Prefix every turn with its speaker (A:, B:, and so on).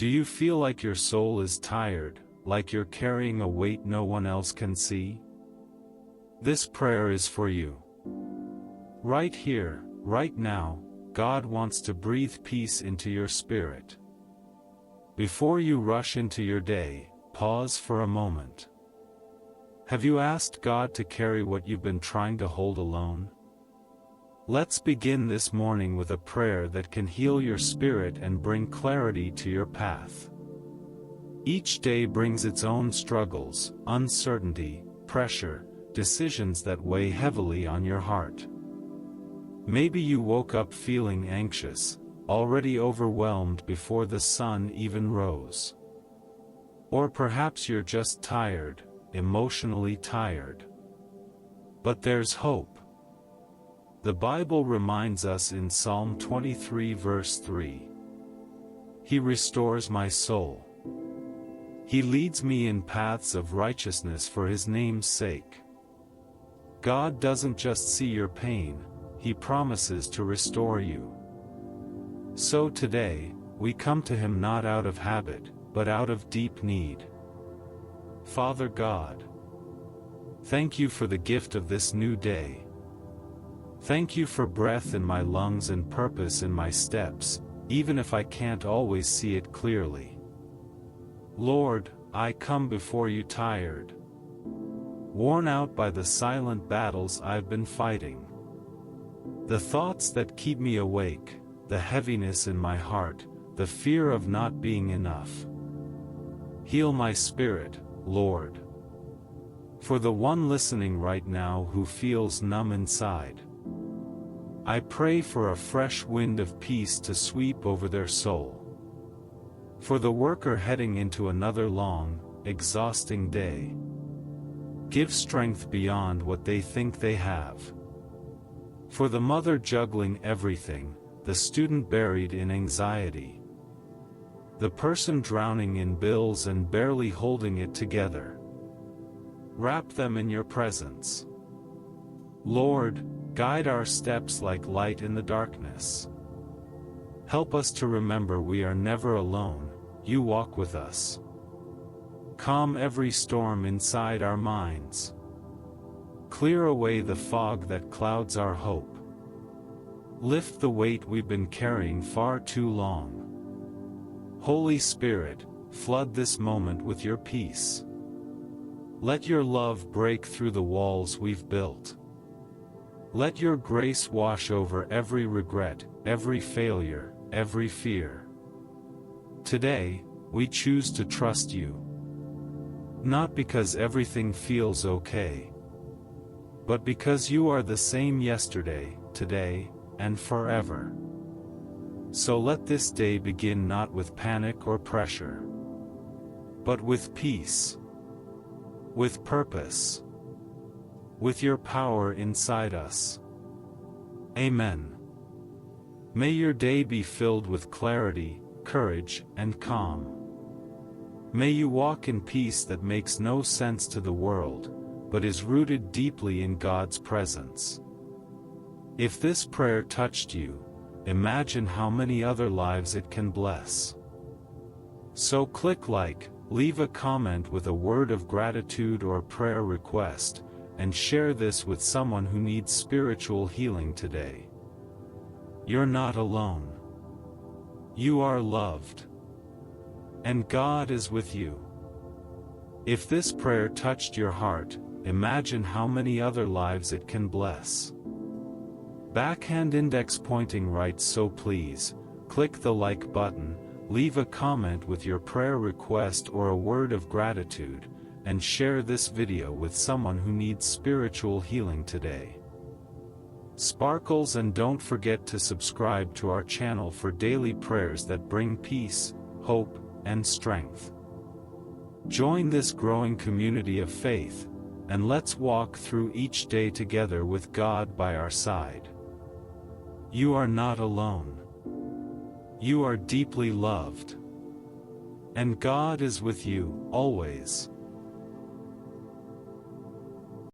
A: Do you feel like your soul is tired, like you're carrying a weight no one else can see? This prayer is for you. Right here, right now, God wants to breathe peace into your spirit. Before you rush into your day, pause for a moment. Have you asked God to carry what you've been trying to hold alone? Let's begin this morning with a prayer that can heal your spirit and bring clarity to your path. Each day brings its own struggles, uncertainty, pressure, decisions that weigh heavily on your heart. Maybe you woke up feeling anxious, already overwhelmed before the sun even rose. Or perhaps you're just tired, emotionally tired. But there's hope. The Bible reminds us in Psalm 23 verse 3. He restores my soul. He leads me in paths of righteousness for His name's sake. God doesn't just see your pain, He promises to restore you. So today, we come to Him not out of habit, but out of deep need. Father God, thank You for the gift of this new day. Thank You for breath in my lungs and purpose in my steps, even if I can't always see it clearly. Lord, I come before You tired, worn out by the silent battles I've been fighting. The thoughts that keep me awake, the heaviness in my heart, the fear of not being enough. Heal my spirit, Lord. For the one listening right now who feels numb inside, I pray for a fresh wind of peace to sweep over their soul. For the worker heading into another long, exhausting day, give strength beyond what they think they have. For the mother juggling everything, the student buried in anxiety, the person drowning in bills and barely holding it together, wrap them in Your presence. Lord, guide our steps like light in the darkness. Help us to remember we are never alone, You walk with us. Calm every storm inside our minds. Clear away the fog that clouds our hope. Lift the weight we've been carrying far too long. Holy Spirit, flood this moment with Your peace. Let Your love break through the walls we've built. Let Your grace wash over every regret, every failure, every fear. Today, we choose to trust You. Not because everything feels okay, but because You are the same yesterday, today, and forever. So let this day begin not with panic or pressure, but with peace, with purpose, with Your power inside us. Amen. May your day be filled with clarity, courage, and calm. May you walk in peace that makes no sense to the world, but is rooted deeply in God's presence. If this prayer touched you, imagine how many other lives it can bless. So click like, leave a comment with a word of gratitude or prayer request, and share this with someone who needs spiritual healing today. You're not alone. You are loved. And God is with you. If this prayer touched your heart, imagine how many other lives it can bless. Backhand index pointing right, so please, click the like button, leave a comment with your prayer request or a word of gratitude, and share this video with someone who needs spiritual healing today. Sparkles, and don't forget to subscribe to our channel for daily prayers that bring peace, hope, and strength. Join this growing community of faith, and let's walk through each day together with God by our side. You are not alone. You are deeply loved. And God is with you, always.